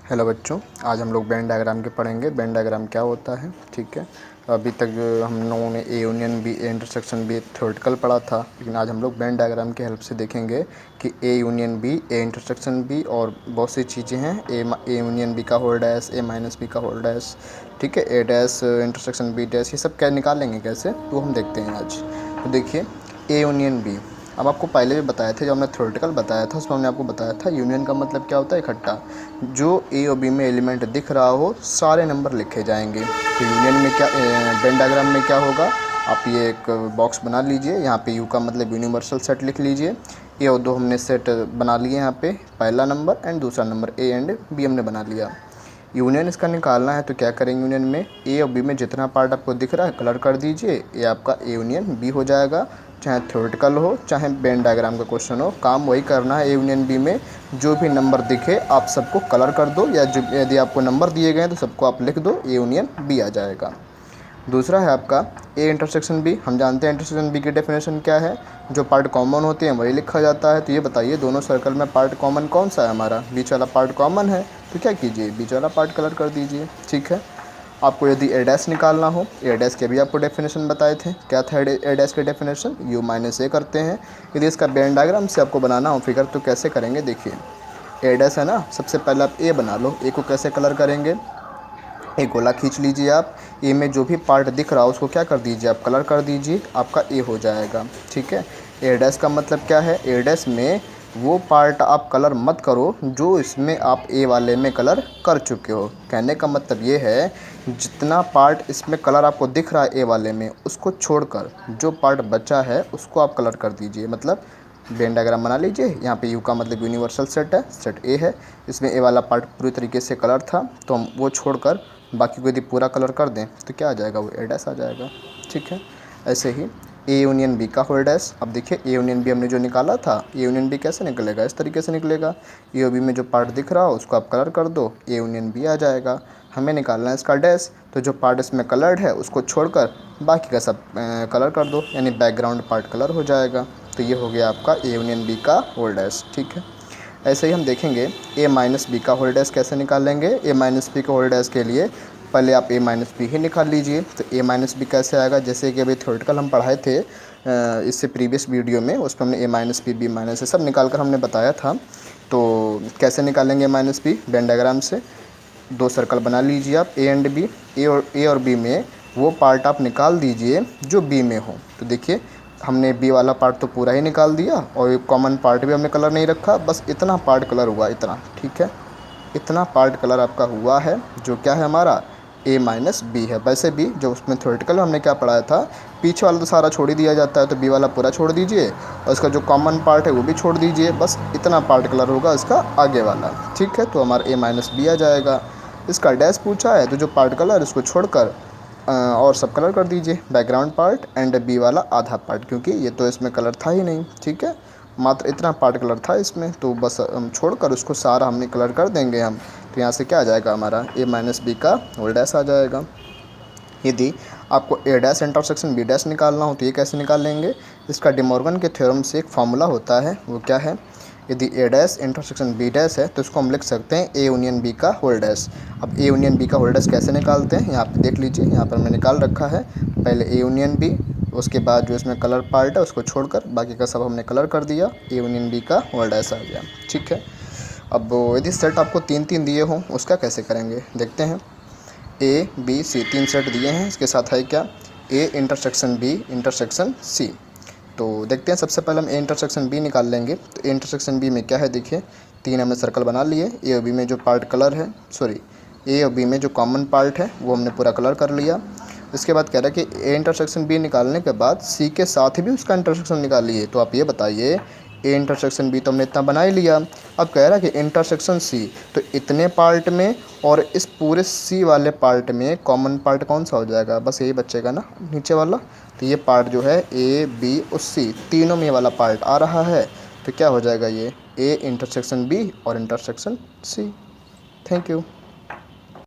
Hello बच्चों, आज हम लोग वेन डायग्राम के पढ़ेंगे। वेन डायग्राम क्या होता है, ठीक है। अभी तक जो हम लोगों ने A union B, A intersection B theoretical पढ़ा था, लेकिन आज हम लोग वेन डायग्राम की हेल्प से देखेंगे कि A union B, A intersection B और बहुत सी चीज़ें हैं। ए यूनियन बी का whole dash, A minus B का होल डैश, ठीक है, A dash intersection B dash, ये सब क्या निकालेंगे कैसे, तो हम देखते हैं आज। तो देखिए, ए यूनियन बी, अब आपको पहले भी बताया था, जो हमने थ्योरेटिकल बताया था उसमें हमने आपको बताया था यूनियन का मतलब क्या होता है, इकट्ठा। जो ए और बी में एलिमेंट दिख रहा हो सारे नंबर लिखे जाएंगे। तो यूनियन में क्या, वेन डायग्राम में क्या होगा, आप ये एक बॉक्स बना लीजिए। यहाँ पे यू का मतलब यूनिवर्सल सेट लिख लीजिए। ए और दो हमने सेट बना लिए यहाँ पे, पहला नंबर एंड दूसरा नंबर, ए एंड बी हमने बना लिया। यूनियन इसका निकालना है तो क्या करेंगे, यूनियन में ए और बी में जितना पार्ट आपको दिख रहा है कलर कर दीजिए, ये आपका ए यूनियन बी हो जाएगा। चाहे थ्योरेटिकल हो चाहे वेन डायग्राम का क्वेश्चन हो, काम वही करना है। ए यूनियन बी में जो भी नंबर दिखे आप सबको कलर कर दो, या जो यदि आपको नंबर दिए गए तो सबको आप लिख दो, ए यूनियन बी आ जाएगा। दूसरा है आपका ए इंटरसेक्शन बी। हम जानते हैं इंटरसेक्शन बी की डेफिनेशन क्या है, जो पार्ट कॉमन होते हैं वही लिखा जाता है। तो ये बताइए दोनों सर्कल में पार्ट कॉमन कौन सा है, हमारा बीच वाला पार्ट कॉमन है, तो क्या कीजिए, बीच वाला पार्ट कलर कर दीजिए, ठीक है। आपको यदि ए डैश निकालना हो, ए डैश के भी आपको डेफिनेशन बताए थे, क्या था ए डैश के डेफिनेशन, यू माइनस ए करते हैं। यदि इसका वेन डायग्राम से आपको बनाना हो फिगर, तो कैसे करेंगे, देखिए ए डैश है ना, सबसे पहले आप ए बना लो। ए को कैसे कलर करेंगे, एक गोला खींच लीजिए आप, ए में जो भी पार्ट दिख रहा हो उसको क्या कर दीजिए, आप कलर कर दीजिए, आपका ए हो जाएगा, ठीक है। ए डैश का मतलब क्या है, ए डैश में वो पार्ट आप कलर मत करो जो इसमें आप ए वाले में कलर कर चुके हो। कहने का मतलब ये है, जितना पार्ट इसमें कलर आपको दिख रहा है ए वाले में, उसको छोड़कर जो पार्ट बचा है उसको आप कलर कर दीजिए। मतलब वेन डायग्राम बना लीजिए। यहाँ पे यू का मतलब यूनिवर्सल सेट है, सेट ए है, इसमें ए वाला पार्ट पूरी तरीके से कलर था, तो हम वो छोड़कर बाकी को यदि पूरा कलर कर दें तो क्या आ जाएगा, वो ए डैश आ जाएगा, ठीक है। ऐसे ही ए यूनियन बी का होल डैश। अब देखिए ए यूनियन बी हमने जो निकाला था, ए यूनियन बी कैसे निकलेगा, इस तरीके से निकलेगा। ए और बी में जो पार्ट दिख रहा हो उसको आप कलर कर दो, ए यूनियन बी आ जाएगा। हमें निकालना है इसका डैश, तो जो पार्ट इसमें कलर्ड है उसको छोड़कर बाकी का सब कलर कर दो, यानी बैकग्राउंड पार्ट कलर हो जाएगा। तो ये हो गया आपका ए यूनियन बी का होल डैश, ठीक है। ऐसे ही हम देखेंगे ए माइनस बी का होल डैश कैसे निकालेंगे। ए माइनस बी का होल डैश के लिए पहले आप ए माइनस बी ही निकाल लीजिए। तो ए माइनस बी कैसे आएगा, जैसे कि अभी थ्योरेटिकल हम पढ़ाए थे इससे प्रीवियस वीडियो में, उसमें हमने ए माइनस बी, बी माइनस ये सब निकाल कर हमने बताया था। तो कैसे निकालेंगे माइनस बी, वेन डायग्राम से दो सर्कल बना लीजिए आप, ए एंड बी। ए और बी में वो पार्ट आप निकाल दीजिए जो बी में हो। तो देखिए हमने बी वाला पार्ट तो पूरा ही निकाल दिया, और एक कॉमन पार्ट भी हमने कलर नहीं रखा, बस इतना पार्ट कलर हुआ, इतना, ठीक है। इतना पार्ट कलर आपका हुआ है, जो क्या है हमारा ए माइनस बी है। वैसे भी जो उसमें थ्योरेटिकल में हमने क्या पढ़ाया था, पीछे वाला तो सारा छोड़ ही दिया जाता है, तो बी वाला पूरा छोड़ दीजिए और इसका जो कॉमन पार्ट है वो भी छोड़ दीजिए, बस इतना पार्ट कलर होगा इसका आगे वाला, ठीक है। तो हमारा ए माइनस बी आ जाएगा। इसका डैश पूछा है तो जो पार्ट कलर इसको छोड़कर और सब कलर कर दीजिए, बैकग्राउंड पार्ट एंड बी वाला आधा पार्ट, क्योंकि ये तो इसमें कलर था ही नहीं, ठीक है, मात्र इतना पार्ट कलर था इसमें, तो बस हम छोड़कर उसको सारा हमने कलर कर देंगे हम। तो यहाँ से क्या आ जाएगा, हमारा ए माइनस बी का होल डैश आ जाएगा। यदि आपको ए डैश इंटरसेक्शन बी डैश निकालना हो तो ये कैसे निकाल लेंगे, इसका डिमॉर्गन के थ्योरम से एक फार्मूला होता है, वो क्या है, यदि ए डैश इंटरसेक्शन बी डैश है तो इसको हम लिख सकते हैं ए यूनियन बी का होल डैश। अब ए यूनियन बी का होल डैश कैसे निकालते हैं, यहाँ पे देख लीजिए, यहाँ पर मैं निकाल रखा है। पहले ए यूनियन बी, उसके बाद जो इसमें कलर पार्ट है उसको छोड़कर बाकी का सब हमने कलर कर दिया, ए यूनियन बी का होल डैश आ गया, ठीक है। अब यदि सेट आपको तीन तीन दिए हों उसका कैसे करेंगे, देखते हैं। ए बी सी तीन सेट दिए हैं, इसके साथ है क्या, A intersection B intersection C. तो देखते हैं, सबसे पहले हम ए इंटरसेक्शन बी निकाल लेंगे। तो ए इंटरसेक्शन बी में क्या है, देखिए तीन हमने सर्कल बना लिए। ए और बी में जो पार्ट कलर है, सॉरी, ए और बी में जो कॉमन पार्ट है वो हमने पूरा कलर कर लिया। इसके बाद कह रहा है कि ए इंटरसेक्शन बी निकालने के बाद सी के साथ भी उसका इंटरसेक्शन निकालिए। तो आप ये बताइए, ए इंटरसेक्शन बी तो हमने इतना बना ही लिया, अब कह रहा है कि इंटरसेक्शन सी, तो इतने पार्ट में और इस पूरे सी वाले पार्ट में कॉमन पार्ट कौन सा हो जाएगा, बस यही बचेगा ना, नीचे वाला। तो ये पार्ट जो है ए बी और सी तीनों में ये वाला पार्ट आ रहा है, तो क्या हो जाएगा, ये ए इंटरसेक्शन बी और इंटरसेक्शन सी। Thank you.